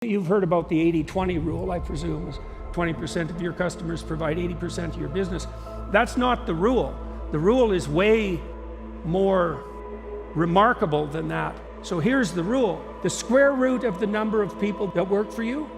You've heard about the 80-20 rule, I presume. 20% of your customers provide 80% of your business. That's not the rule. The rule is way more remarkable than that. So here's the rule. The square root of the number of people that work for you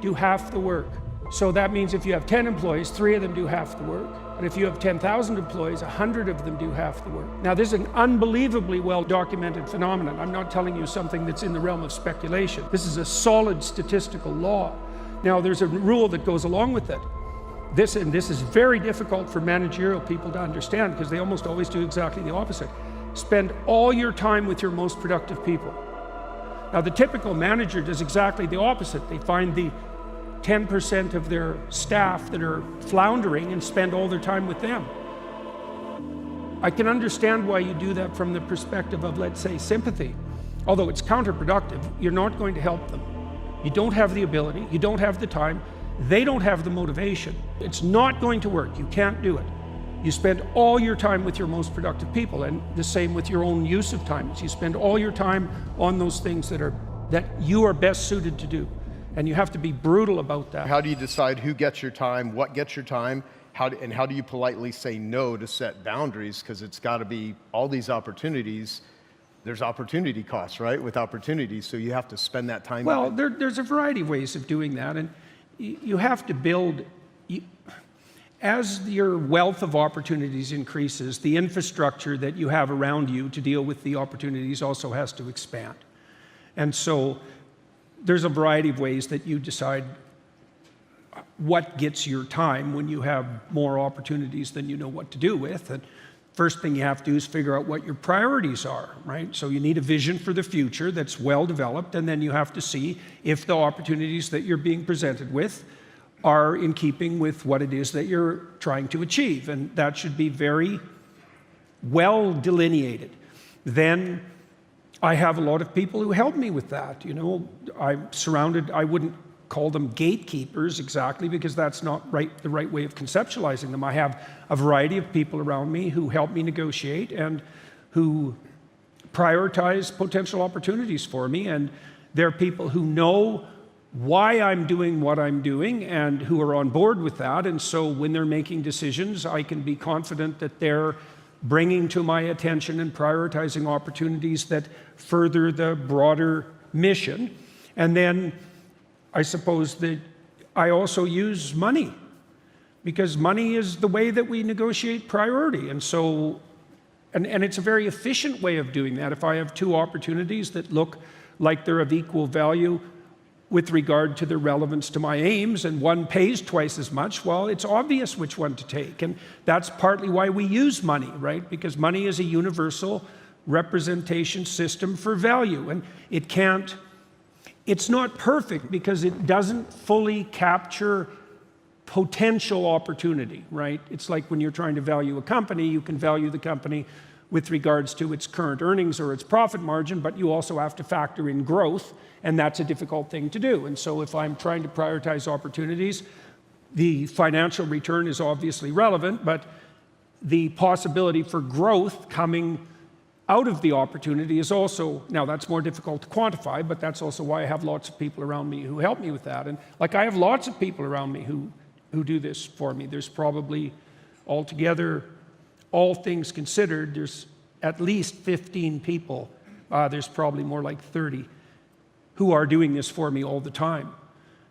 do half the work. So that means if you have 10 employees, 3 of them do half the work. But if you have 10,000 employees, 100 of them do half the work. Now, this is an unbelievably well-documented phenomenon. I'm not telling you something that's in the realm of speculation. This is a solid statistical law. Now, there's a rule that goes along with it. This is very difficult for managerial people to understand because they almost always do exactly the opposite. Spend all your time with your most productive people. Now, the typical manager does exactly the opposite. They find the 10% of their staff that are floundering and spend all their time with them. I can understand why you do that from the perspective of, let's say, sympathy. Although it's counterproductive, you're not going to help them. You don't have the ability, you don't have the time, they don't have the motivation. It's not going to work, you can't do it. You spend all your time with your most productive people, and the same with your own use of time. You spend all your time on those things that you are best suited to do. And you have to be brutal about that. How do you decide who gets your time, what gets your time, how do you politely say no to set boundaries? Because it's got to be all these opportunities. There's opportunity costs, right, with opportunities, so you have to spend that time. Well, there's a variety of ways of doing that, and you have to build, as your wealth of opportunities increases, the infrastructure that you have around you to deal with the opportunities also has to expand. And so there's a variety of ways that you decide what gets your time when you have more opportunities than you know what to do with. And first thing you have to do is figure out what your priorities are, right? So you need a vision for the future that's well developed, and then you have to see if the opportunities that you're being presented with are in keeping with what it is that you're trying to achieve. And that should be very well delineated. Then I have a lot of people who help me with that. You know, I'm surrounded, I wouldn't call them gatekeepers exactly because that's not the right way of conceptualizing them. I have a variety of people around me who help me negotiate and who prioritize potential opportunities for me. And they're people who know why I'm doing what I'm doing and who are on board with that. And so when they're making decisions, I can be confident that they're bringing to my attention and prioritizing opportunities that further the broader mission. And then I suppose that I also use money, because money is the way that we negotiate priority. And so, and it's a very efficient way of doing that. If I have two opportunities that look like they're of equal value with regard to their relevance to my aims, and one pays twice as much, well, it's obvious which one to take. And that's partly why we use money, right? Because money is a universal representation system for value. And it's not perfect because it doesn't fully capture potential opportunity, right? It's like when you're trying to value a company, you can value the company with regards to its current earnings or its profit margin, but you also have to factor in growth, and that's a difficult thing to do. And so if I'm trying to prioritize opportunities, the financial return is obviously relevant, but the possibility for growth coming out of the opportunity is also, now that's more difficult to quantify, but that's also why I have lots of people around me who help me with that. And like I have lots of people around me who do this for me. There's probably altogether, all things considered, there's at least 15 people, there's probably more like 30, who are doing this for me all the time.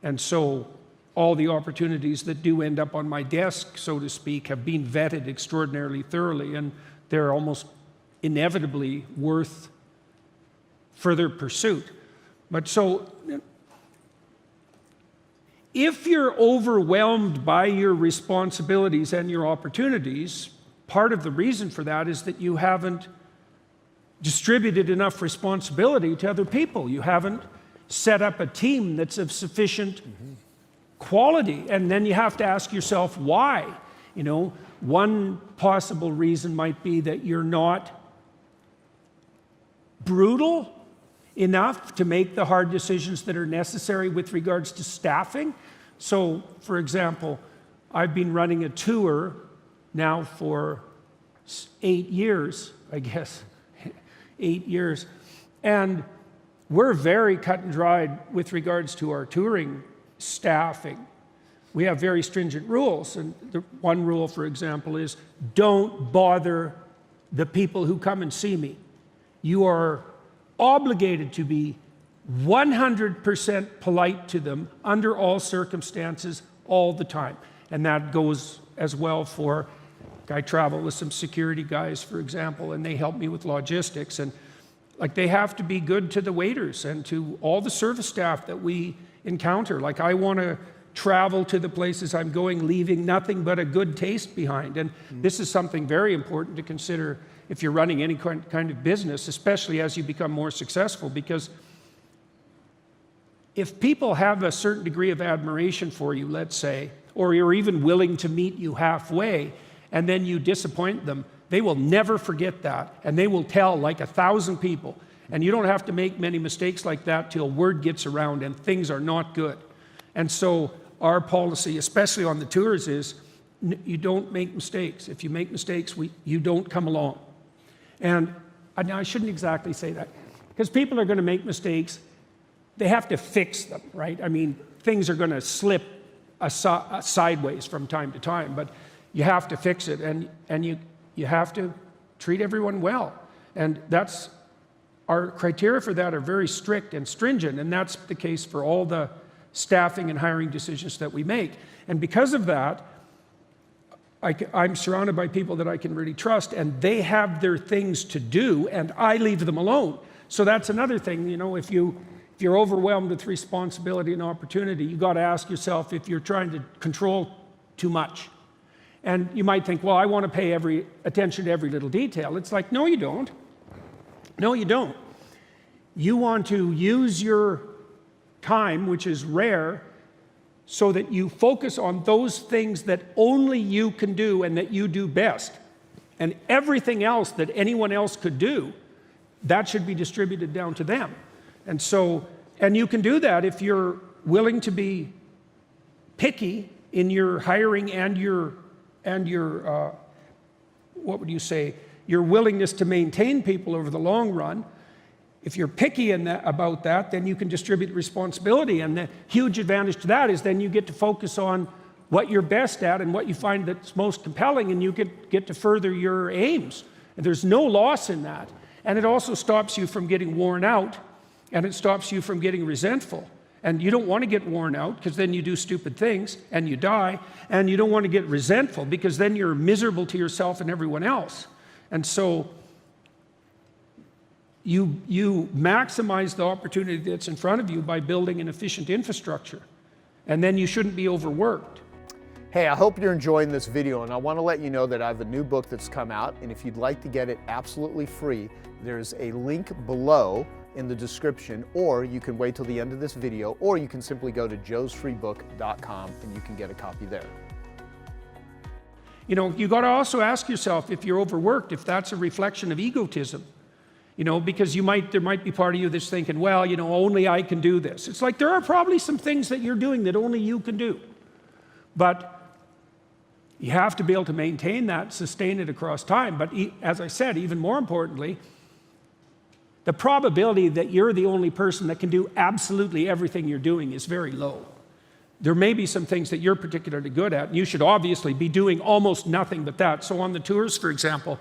And so all the opportunities that do end up on my desk, so to speak, have been vetted extraordinarily thoroughly, and they're almost inevitably worth further pursuit. But so, if you're overwhelmed by your responsibilities and your opportunities, part of the reason for that is that you haven't distributed enough responsibility to other people. You haven't set up a team that's of sufficient quality. And then you have to ask yourself why. You know, one possible reason might be that you're not brutal enough to make the hard decisions that are necessary with regards to staffing. So, for example, I've been running a tour now for 8 years, I guess, 8 years. And we're very cut and dried with regards to our touring staffing. We have very stringent rules, and the one rule, for example, is don't bother the people who come and see me. You are obligated to be 100% polite to them under all circumstances, all the time. And that goes as well for, I travel with some security guys, for example, and they help me with logistics. And like, they have to be good to the waiters and to all the service staff that we encounter. Like, I want to travel to the places I'm going, leaving nothing but a good taste behind. And this is something very important to consider if you're running any kind of business, especially as you become more successful, because if people have a certain degree of admiration for you, let's say, or you're even willing to meet you halfway, and then you disappoint them, they will never forget that, and they will tell like 1,000 people. And you don't have to make many mistakes like that till word gets around and things are not good. And so our policy, especially on the tours, is you don't make mistakes. If you make mistakes, you don't come along. And I shouldn't exactly say that, because people are going to make mistakes. They have to fix them, right? I mean, things are going to slip sideways from time to time, but you have to fix it, and you have to treat everyone well. And that's, our criteria for that are very strict and stringent, and that's the case for all the staffing and hiring decisions that we make. And because of that, I'm surrounded by people that I can really trust, and they have their things to do, and I leave them alone. So that's another thing, you know, if you're overwhelmed with responsibility and opportunity, you've got to ask yourself if you're trying to control too much. And you might think, well, I want to pay every attention to every little detail. It's like, no, you don't. No, you don't. You want to use your time, which is rare, so that you focus on those things that only you can do and that you do best. And everything else that anyone else could do, that should be distributed down to them. And so, and you can do that if you're willing to be picky in your hiring and your what would you say, your willingness to maintain people over the long run. If you're picky about that, then you can distribute responsibility. And the huge advantage to that is then you get to focus on what you're best at and what you find that's most compelling, and you get to further your aims. And there's no loss in that. And it also stops you from getting worn out, and it stops you from getting resentful. And you don't want to get worn out, because then you do stupid things and you die. And you don't want to get resentful, because then you're miserable to yourself and everyone else. And so you maximize the opportunity that's in front of you by building an efficient infrastructure. And then you shouldn't be overworked. Hey, I hope you're enjoying this video, and I want to let you know that I have a new book that's come out, and if you'd like to get it absolutely free, there's a link below in the description, or you can wait till the end of this video, or you can simply go to joesfreebook.com and you can get a copy there. You know, you got to also ask yourself, if you're overworked, if that's a reflection of egotism. You know, because there might be part of you that's thinking, well, you know, only I can do this. It's like, there are probably some things that you're doing that only you can do. But you have to be able to maintain that, sustain it across time. But as I said, even more importantly, the probability that you're the only person that can do absolutely everything you're doing is very low. There may be some things that you're particularly good at, and you should obviously be doing almost nothing but that. So on the tours, for example,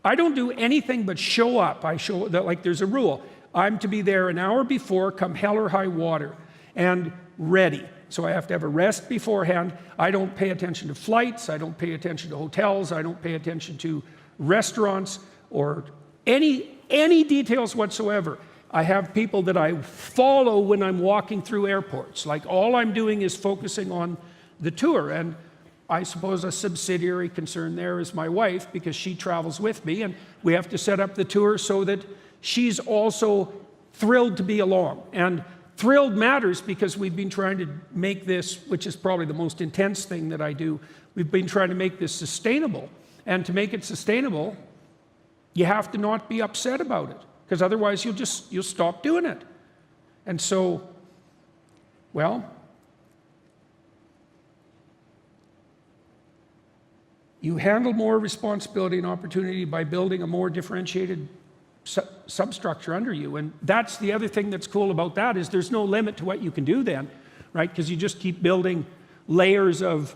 I don't do anything but show up. Like, there's a rule. I'm to be there an hour before, come hell or high water, and ready. So I have to have a rest beforehand. I don't pay attention to flights. I don't pay attention to hotels. I don't pay attention to restaurants or any details whatsoever. I have people that I follow when I'm walking through airports. Like, all I'm doing is focusing on the tour. And I suppose a subsidiary concern there is my wife, because she travels with me, and we have to set up the tour so that she's also thrilled to be along. And thrilled matters, because we've been trying to make this, which is probably the most intense thing that I do, we've been trying to make this sustainable. And to make it sustainable, you have to not be upset about it, because otherwise you'll stop doing it. And so, well, you handle more responsibility and opportunity by building a more differentiated substructure under you. And that's the other thing that's cool about that, is there's no limit to what you can do then, right? Because you just keep building layers of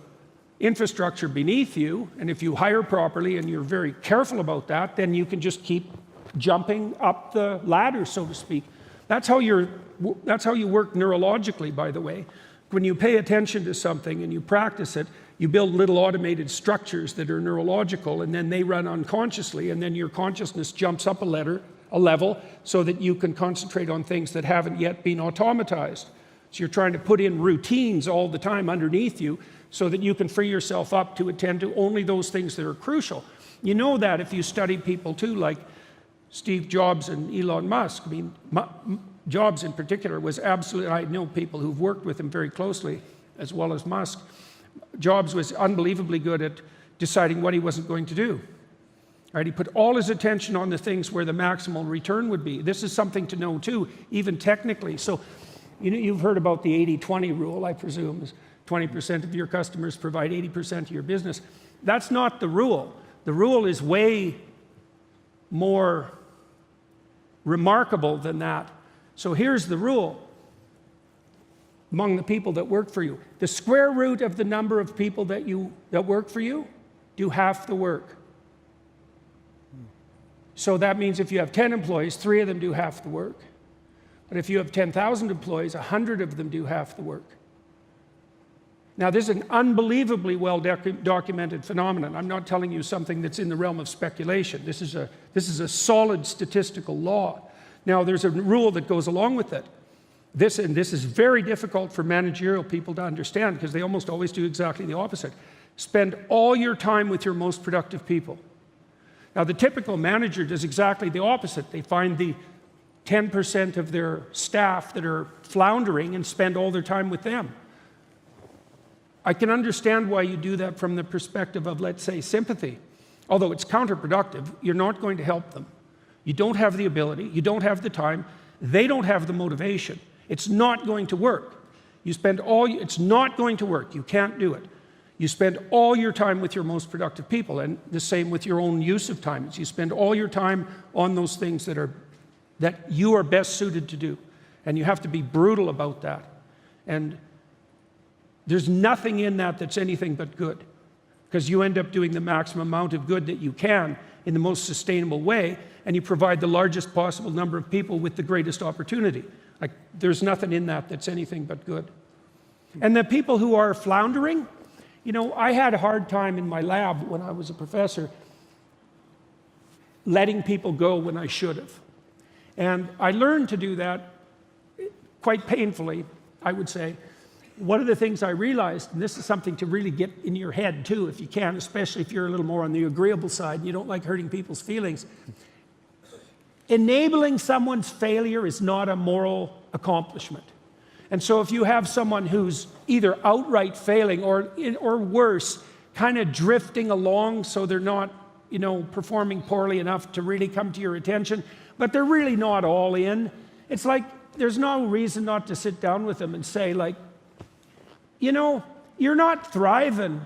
infrastructure beneath you, and if you hire properly and you're very careful about that, then you can just keep jumping up the ladder, so to speak. That's how you work neurologically, by the way. When you pay attention to something and you practice it, you build little automated structures that are neurological, and then they run unconsciously, and then your consciousness jumps up a level so that you can concentrate on things that haven't yet been automatized. So you're trying to put in routines all the time underneath you so that you can free yourself up to attend to only those things that are crucial. You know that if you study people too, like Steve Jobs and Elon Musk. I mean, Jobs in particular was absolutely, I know people who've worked with him very closely, as well as Musk. Jobs was unbelievably good at deciding what he wasn't going to do. Right? He put all his attention on the things where the maximal return would be. This is something to know too, even technically. So, you know, you've heard about the 80-20 rule, I presume. 20% of your customers provide 80% of your business. That's not the rule. The rule is way more remarkable than that. So here's the rule among the people that work for you. The square root of the number of people that work for you do half the work. So that means if you have 10 employees, 3 of them do half the work. But if you have 10,000 employees, 100 of them do half the work. Now, this is an unbelievably well-documented phenomenon. I'm not telling you something that's in the realm of speculation. This is a solid statistical law. Now, there's a rule that goes along with it. This is very difficult for managerial people to understand because they almost always do exactly the opposite. Spend all your time with your most productive people. Now, the typical manager does exactly the opposite. They find the 10% of their staff that are floundering and spend all their time with them. I can understand why you do that from the perspective of, let's say, sympathy. Although it's counterproductive, you're not going to help them. You don't have the ability, you don't have the time, they don't have the motivation. It's not going to work. It's not going to work. You can't do it. You spend all your time with your most productive people, and the same with your own use of time. You spend all your time on those things that you are best suited to do. And you have to be brutal about that. And there's nothing in that that's anything but good, because you end up doing the maximum amount of good that you can in the most sustainable way, and you provide the largest possible number of people with the greatest opportunity. Like, there's nothing in that that's anything but good. And the people who are floundering, you know, I had a hard time in my lab when I was a professor letting people go when I should have. And I learned to do that quite painfully, I would say. One of the things I realized, and this is something to really get in your head too, if you can, especially if you're a little more on the agreeable side and you don't like hurting people's feelings, enabling someone's failure is not a moral accomplishment. And so if you have someone who's either outright failing or worse, kind of drifting along so they're not, you know, performing poorly enough to really come to your attention, but they're really not all in, it's like there's no reason not to sit down with them and say, like, you know, you're not thriving.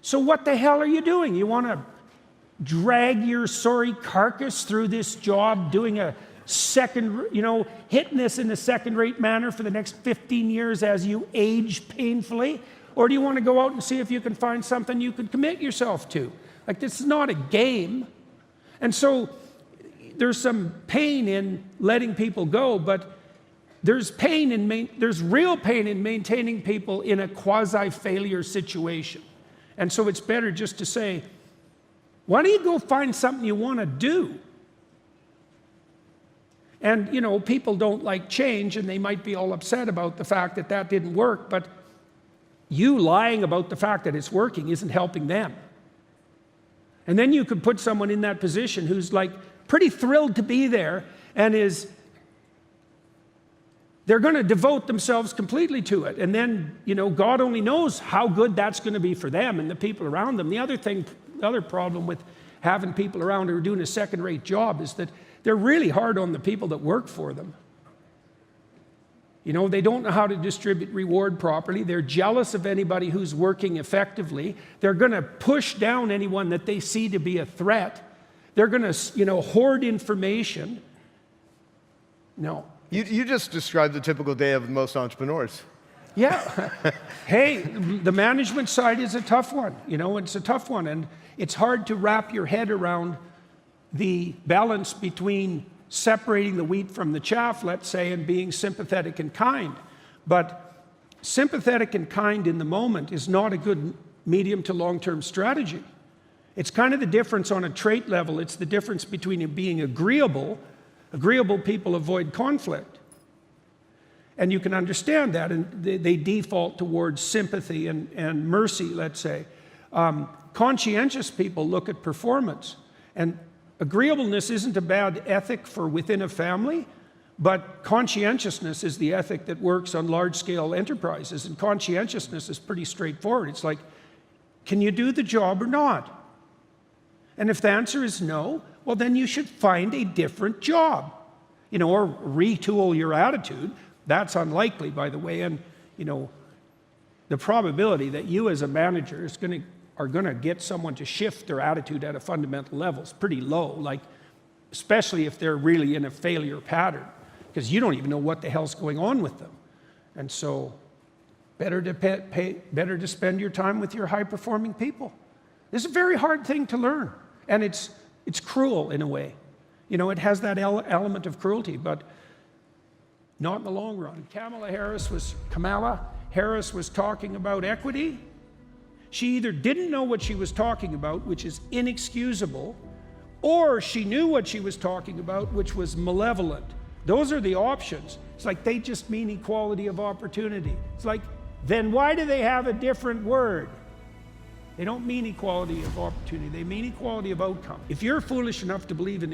So what the hell are you doing? You want to drag your sorry carcass through this job, doing a second, you know, hitting this in a second-rate manner for the next 15 years as you age painfully? Or do you want to go out and see if you can find something you can commit yourself to? Like, this is not a game. And so there's some pain in letting people go, but there's real pain in maintaining people in a quasi-failure situation. And so it's better just to say, why don't you go find something you want to do? And, you know, people don't like change, and they might be all upset about the fact that that didn't work, but you lying about the fact that it's working isn't helping them. And then you could put someone in that position who's like pretty thrilled to be there and they're going to devote themselves completely to it. And then, you know, God only knows how good that's going to be for them and the people around them. The other problem with having people around who are doing a second-rate job is that they're really hard on the people that work for them. You know, they don't know how to distribute reward properly. They're jealous of anybody who's working effectively. They're going to push down anyone that they see to be a threat. they're going to, hoard information. No. You just described the typical day of most entrepreneurs. Yeah. Hey, the management side is a tough one. It's a tough one. And it's hard to wrap your head around the balance between separating the wheat from the chaff, let's say, and being sympathetic and kind. But sympathetic and kind in the moment is not a good medium to long-term strategy. It's kind of the difference on a trait level. It's the difference between being agreeable. Agreeable people avoid conflict. And you can understand that, and they default towards sympathy and mercy, let's say. Conscientious people look at performance. And agreeableness isn't a bad ethic for within a family, but conscientiousness is the ethic that works on large-scale enterprises. And conscientiousness is pretty straightforward. It's like, can you do the job or not? And if the answer is no, well, then you should find a different job, or retool your attitude. That's unlikely, by the way. And, the probability that you as a manager are going to get someone to shift their attitude at a fundamental level is pretty low, especially if they're really in a failure pattern, because you don't even know what the hell's going on with them. And so better to spend your time with your high-performing people. This is a very hard thing to learn, and it's cruel in a way. It has that element of cruelty, but not in the long run. Kamala Harris was talking about equity. She either didn't know what she was talking about, which is inexcusable, or she knew what she was talking about, which was malevolent. Those are the options. It's like they just mean equality of opportunity. It's like, then why do they have a different word? They don't mean equality of opportunity. They mean equality of outcome. If you're foolish enough to believe in